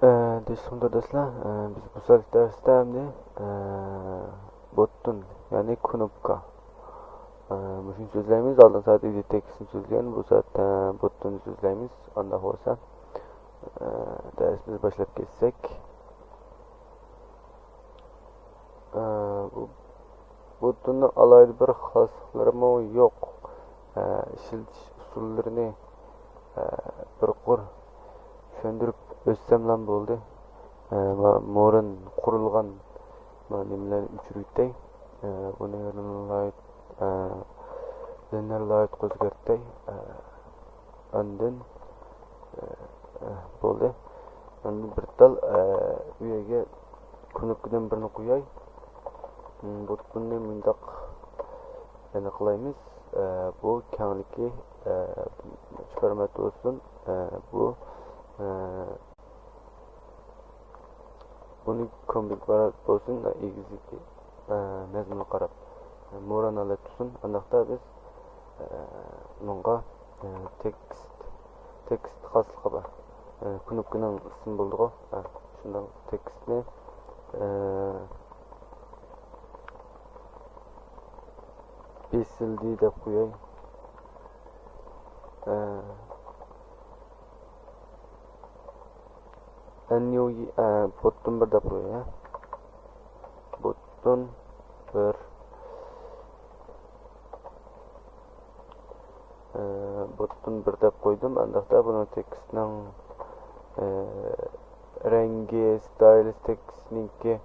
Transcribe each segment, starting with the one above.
Do'stlar, biz bu sonraki dersde hem de botun yani knopka. Muşun sözlerimiz aldın saat idi teksin sözleyen bu saat botun sözlerimiz anda olsa dersimiz başlayıp geçsek. Bu botunun alaylı bir xaslıkları mı yok. İşiltiş usullerini bir kur söndürüp össem lan boldu. Morun kurulgan nimeler üçürüktey. Bunu yarınlayıp Linear qo'zg'atday andin bo'ldi. Endi bir tal u yerga knopkadan birini qo'yay. Buni bundoq yana qilaymiz. Bu kengligi 3 metr olsun. Bu buni kombik bo'lsin egizligi mazmunga qarab mo'ranalar tutsin. Undaqda biz bunga tekst xasligi bor. Knopkaning ismi bo'ldi-ku. Shundan tekstni besildi deb qo'yay. Anyoyi botun bir deb qo'yay. Botun bir botun bir deb qo'ydim. Undaqda buni tekstning rengi, styles tekstninki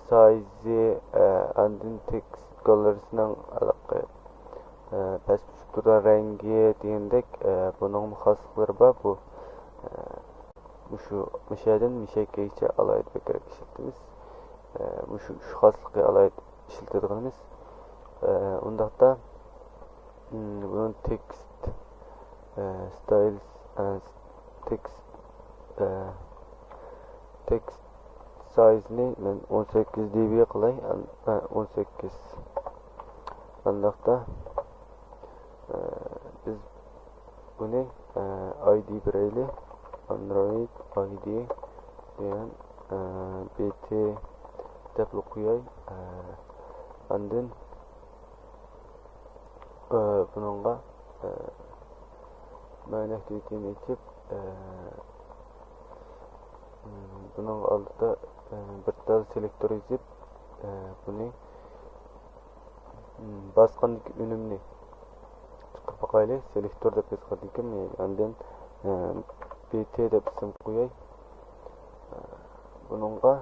size andin tekst colorsining aloqa pastda rengi degandek buning xosliklari bor. Bu mushadan mishakgacha alayda bekrak ishlatamiz. Shu xoslikka alayda ishlatadiganimiz. Undaqda bunun text styles text text size'ni men 18 dB qilay. 18. Undaqda biz buni ID beraylik. Android ID degan BT deb qo'yay. Andin bununla ma'naviyatini yetib bunun oldida bir tal selektor yozib buni bosqandagi unumni chiqib boqaylik. Selektor deb yozgandim. Andin BT deb ism qo'yay. Bununla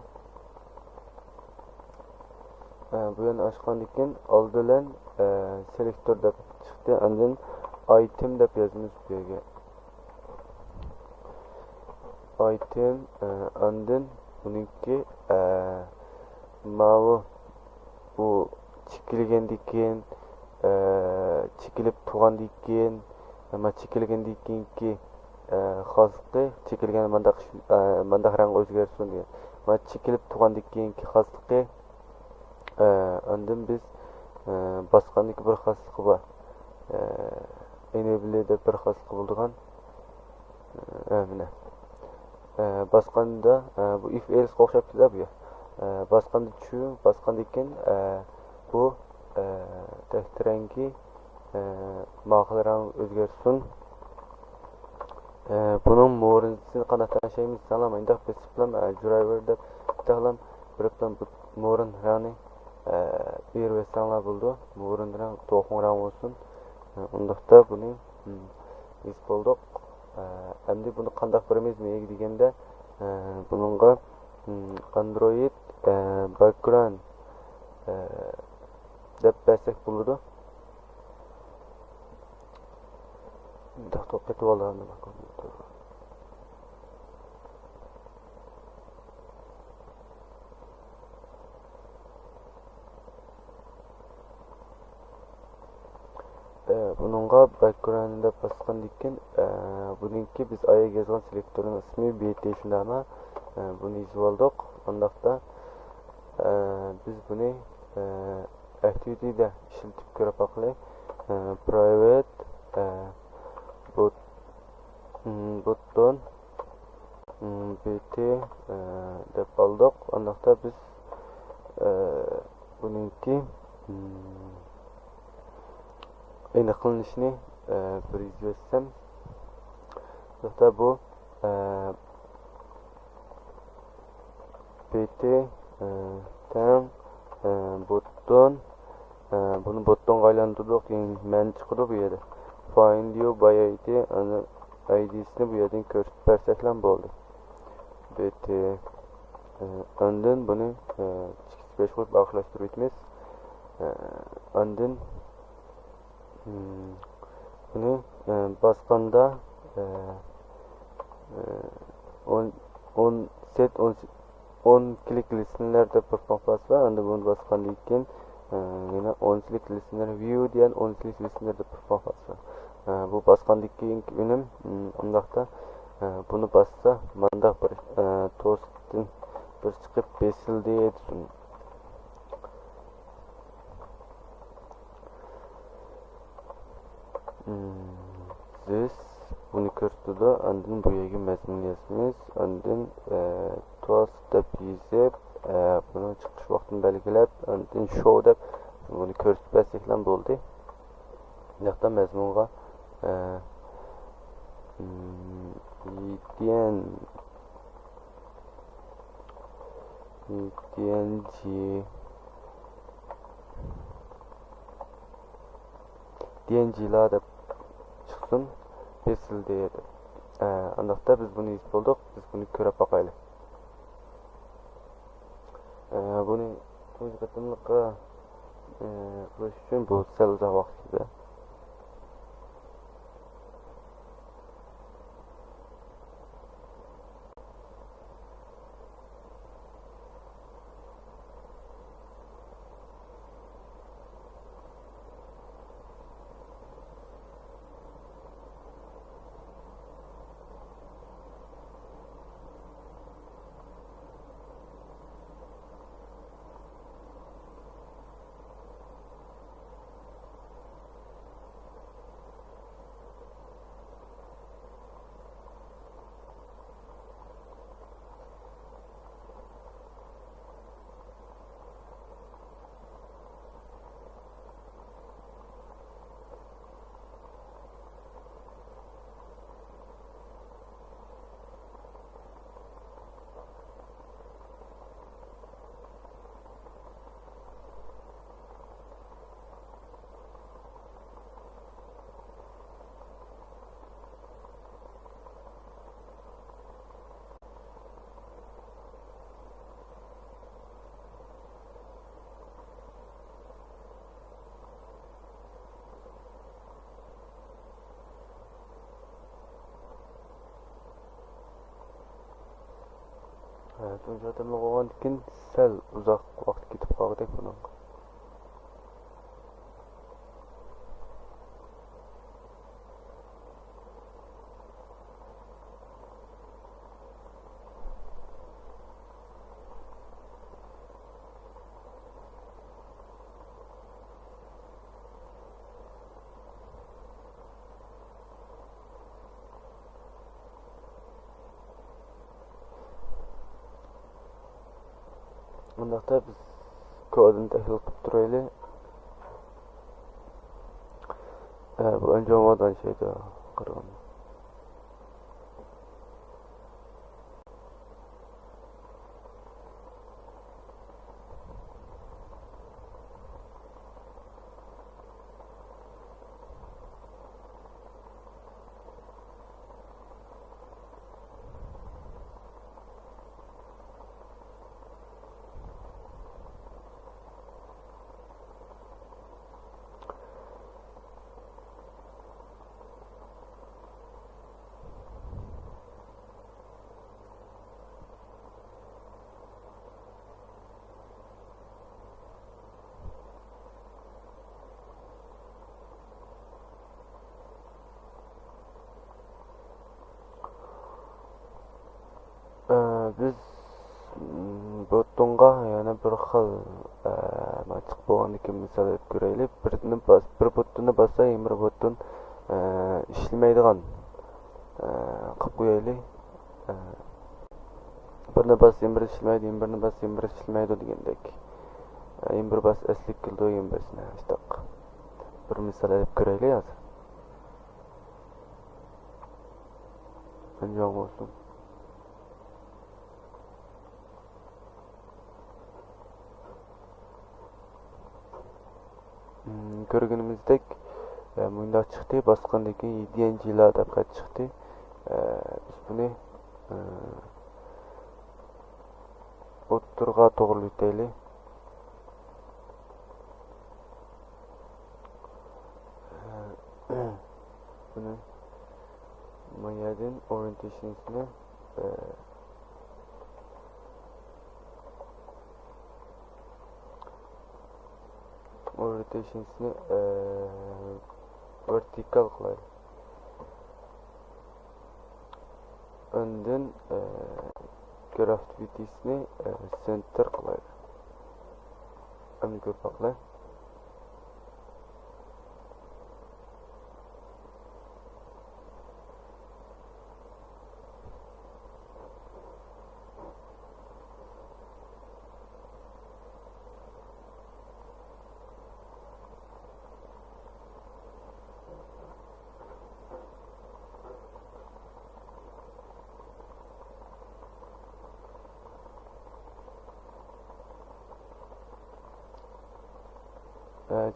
bu yana ochgandan keyin oldidan selektor deb chiqdi. Andin item deb yozamiz bu yerga. Item andin buniki bu chekilgandan keyin chekilib turgandan keyin chekilgandan keyinki xosliqi chekilgan mandaq rang o'zgarsin degan. Chekilib turgandan keyinki xosliqi andin biz bosqandagi bir xosliqi bor. Enable deb bir xosliqi bo'lgan. Mana bosqanda bu if else o'xshab ketadi bu. Bosqanda bosqandan keyin bu text rangi maqol rang o'zgarsin. Bunun mo'rinisini qanday tanishamiz? Salam, endi besiplam driver deb taxlam biriplam mo'rin rangni bir versanglar bo'ldi. Mo'rin rang to'g'ri rang bo'lsin. Undaqda buni biz bo'ldik. Endi buni qanday biramizmi deganda buningga Android background deb bersak bo'ladi. To'xtatib ketib olardim kompyuter. Buningga background deb bosgandan keyin buningki biz ayaga yozgan selektorning ismi BT shundami? Buni yozib oldik. Undaqda biz buni activity'da ishlatib ko'rib boqaylik. Private button bt deb qoldik. Undaqda biz buningki aniqlanishini bir izlesem. Undaqda bu bt tang button bunu buttonga aylantirdik degan ma'no chiqadi bu yerda. Find you by id ana id'sini bu yerdan ko'rsatib bersak ham bo'ldi. bt ondan buni 2-5 qo'yib bog'lashtirib o'tamiz. Ondan buni bosganda 10 klik listener deb bir pop-up var. Anda bunu basgandan keyin yana 10 klik listener view degan 10 klik listener deb bir pop-up var. Bu basgandan keyin önüm undaqda bunu bassa mandaq bir toastdan bir chiqib besildi desin. Biz bunu ko'rsatdi. Ondan bu yerga mazmun yozamiz. Ondan toast deb yozib, buni chiqish vaqtini belgilab, ondan show deb buni ko'rsatib bersak ham bo'ldi. Buyoqda mazmunga dng deb çıksın besildi edi. Undaqda biz bunu yozib boldik. Biz buni ko'rib baqaylik. Buni tunji qatimliqqa qilish uchun bu sal uzoq vaqt ketadi. Tunji qatimliq olgandan keyin sal uzoq vaqt ketib qoldik buning. Undaqda biz kodini tahlil qilib turaylik. Bu önce olmadan şeyde qaragan. Biz buttonga yana bir xil chiqib bo'lgandan misol ko'raylik. Bir buttonni bassa, bir button ishlamaydigan qilib qo'yaylik. Birine basayım bir işlemeydi, birine basayım bir işlemeydi degендek. Bir bas eslik kıldı birisine işte. Bir misal edip göreyli hazır. Önce olsun. Görgünümüzdek munda çıktı. Basqandaki 7 yıl adapka çıktı. Biz bunu o'ttirga to'g'ri yutaylik. Buni mayadin orientations'ni vertikal qilaylik. Undan gravity'sini center qilaylik. Endi ko'p baqla.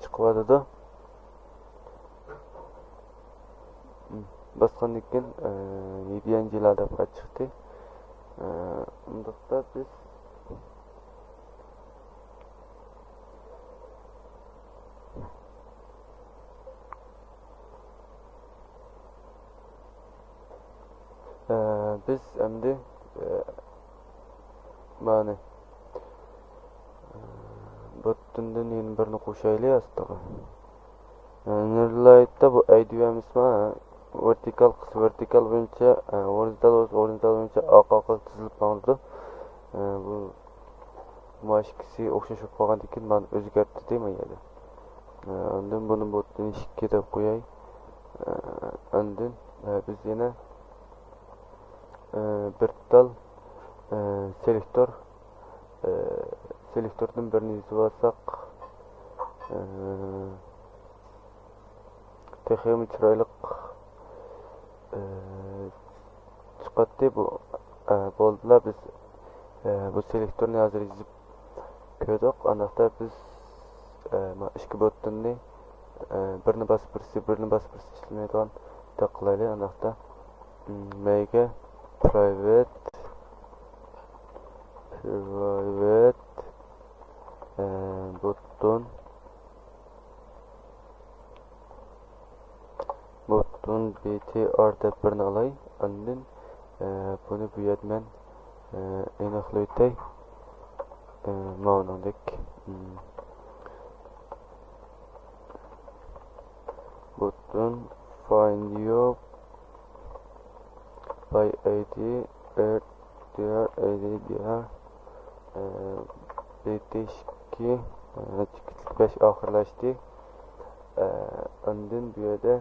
Chiqyapti-da. Basqandan keyin 7-yil adapga chiqdi. Undaqda biz endi mana buttundan yana birini qo'shaylik astaga. Nurlightda bu aydiyamizmi? Vertikal bo'yicha horizontal bo'yicha oq tizilib qoldi. Bu mashkisi o'xshashib qolgandan keyin men o'zgartdi demaydi. Ondan buni butun 2 deb qo'yay. Ondan biz yana bir tal selektordan birini yuzib olsak texmi chiroyli chiqadi. Bu bo'ldilar. Biz bu selektorni hozir yuzib ko'rdik. Aniqda biz ikki botonni birini bosib birini ishlamaydigan qilaylik. Aniqda mega private button btr deb birini olay. Ondan buni bu yerdan aniqlaytay. Ma'nodek button find you by id there bt2 5 oxirlashdi. Ondan bu yerda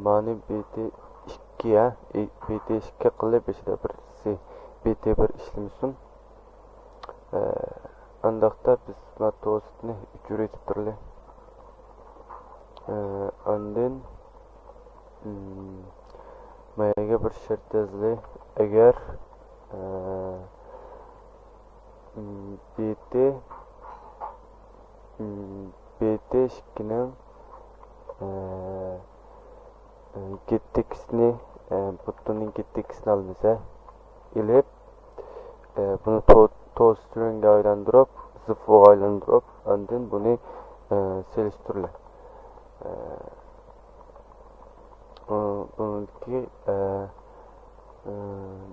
mani bt2 qilib ichida birisi bt1 ishlamasin. Andaqda biz matosni uchratib turli. Ondan mayaga bir shart yozli. Agar bt2ning gettekisini buttonning gettekisini almasa ilib buni to'stringga aylantirib zifga aylantirib ondan buni selishtirli. Buniki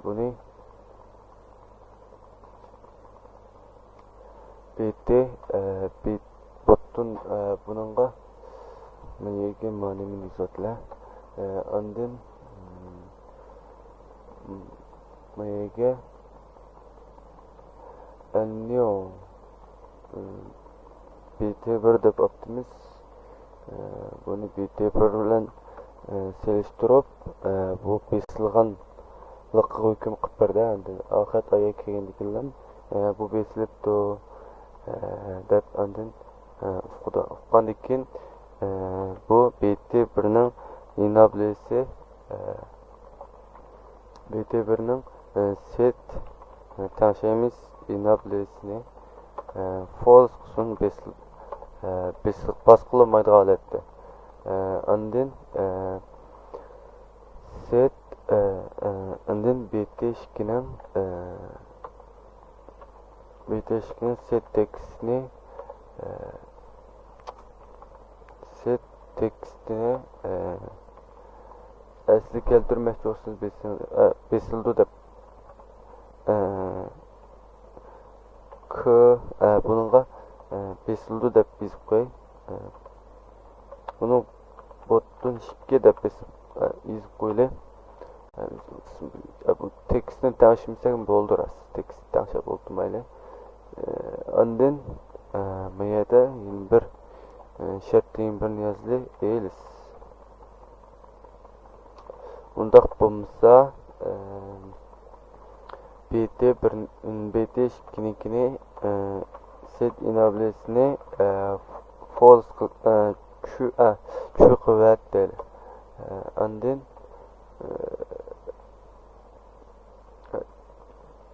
buni button buningga menga ma'lum yozatlar. Ondan menga anyo bt1 deb optimiz. Buni bt1 bilan selishtirib bu besilgan liqqa hüküm qilib berdi. Endi oxirat oyga kelgandikilar bu besilibdi deb andin uqqandan keyin bu BT1ning inablesi BT1ning set tashemiz inablesini false qism basqılamaydigan holatda andin set andin BT2ning set tekstini asli keltirmoqchi bo'lsangiz besildi deb k buningga besildi deb yozib qo'y. Buni botdan 2 deb yozib qo'yli. Bu tekstni tanishimsak bo'ldi ras. Tekst tanishib bo'ldi mayli. Andin bu yerda bir şartın bir yazılı değiliz. Undaq bo'lmasa BT2'ninkini set inablesini false şu kuvvet değil. Andin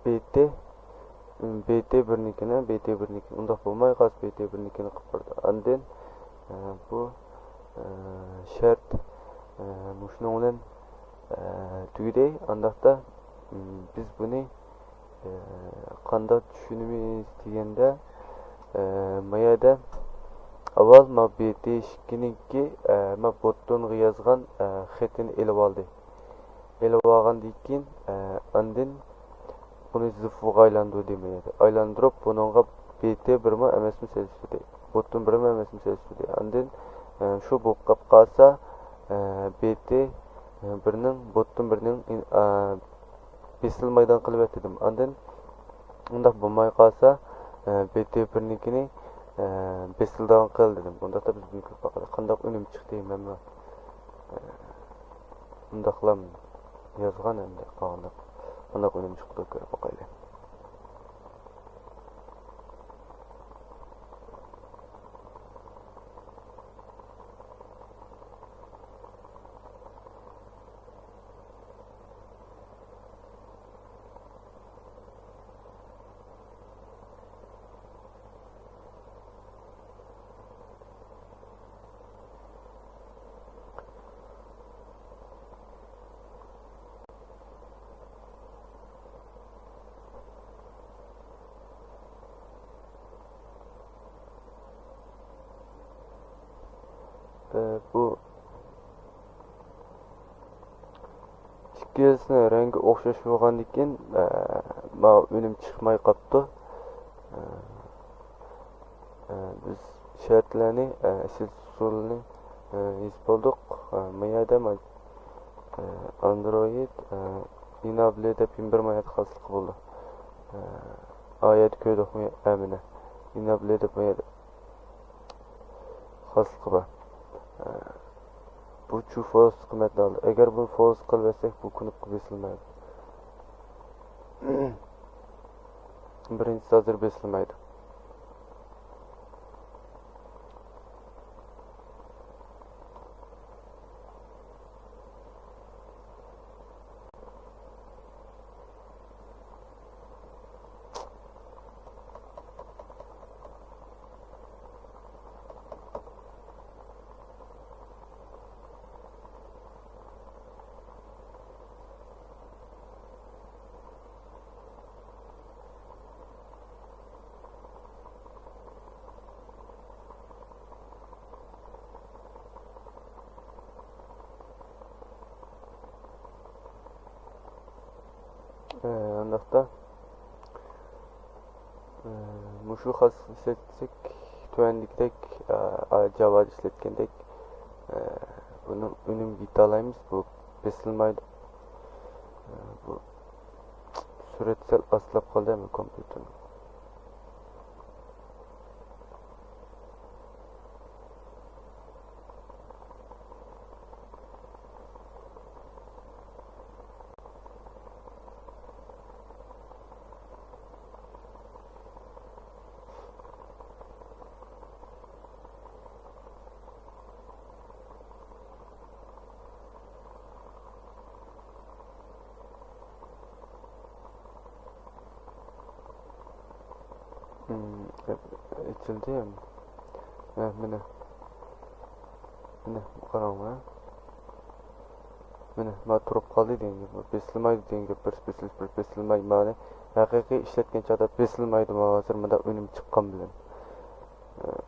BT1'ninkini undaq bo'lmay qas BT1'ninkini qilib berdi. Andin bu şart muşunun bilan tugidi. Andaqda biz buni qanday tushunamiz deganda mayada avval ma BT2'ninki ma botdan yozgan xatini elib oldi. Elib olgandan keyin andin buni zifga aylantirdi demaydi. Aylantirib buningga BT1 mi emasmi selishdi. Botdan 1 mi emasmi selishdi. Andin shu bo'lib qolsa BT1ning botdan 1ning besilmaydan qilib etdim. Andin undaq bo'lmay qolsa BT1'ninkini besildan qil dedim. Undaqda biz buni ko'p bakalım. Qanday önüm chiqdi men undaqlam yozgan endi qanday önüm chiqdi ko'rib bakalım. Bu ikkisini rengi o'xshash bo'lgandan keyin önüm chiqmay qolibdi. Biz shartlarni asl usulini yozib bo'ldik. Mayada Android enable deb bir mayat xoslik bo'ldi. Oyat ko'rdik amina. Enable deb mayada xoslik bor. Bu şu false kıymetli aldı. Eğer bunu false kılırsak bu knopka besilmeydi. Birincisi hazır besilmeydi. Andaqda mushu xassatsak tuvandikdek Java ishlatgandek buni unumga yeta olamiz. Bu besilmaydi. Bu surat sal aslab qoldimi kompyuterni. İçildi ya. Mene, mene, qarama. Mene, ma turib qoldi degan gap. Besilmaydi degan gap. Bir besilmaydi mani. Haqiqiy ishlatgan chog'da besilmaydi hozir menda unum chiqqan bilan.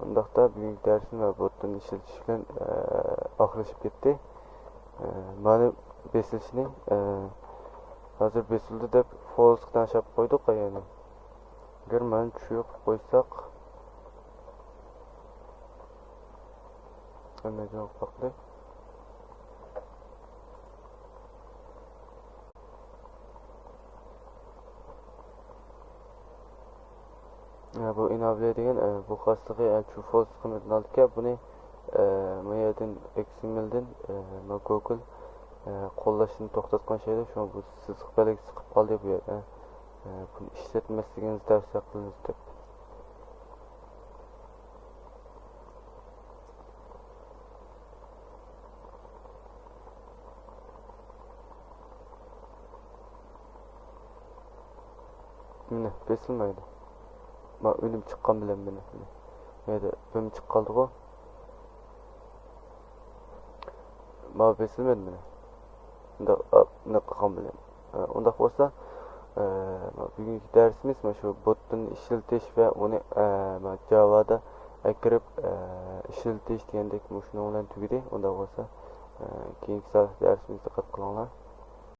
Undaqda bugungi darsim va botdan ishlatish bilan oxirlashib ketdi. Mani besilishni hozir besildi deb false tashab qo'ydik yani. Agar mana shu yo'q qo'ysak, nima javob haqida? Bu inavli degan bu xosligi shu false qilmadan oldika buni bu yerdan XMLdan Google qo'llashni to'xtatgan şeyda shu bu siziq belgisi chiqib qoldi bu yerda. Buni ishlatmasligingizni tavsiya qilamiz deb. Mana besilmaydi. Ma o'lim chiqqan bilan mana. Yerda o'lim chiqqan qoldi-ku. Ma besilmadi mana. Unda qilgan bilan. Unda bo'lsa bugungi darsimiz mana shu botni ishlatish va uni Java'da kirib ishlatish degandek shuni bilan tugadi. Unda bo'lsa keyingi darsimizda diqqat qilinglar.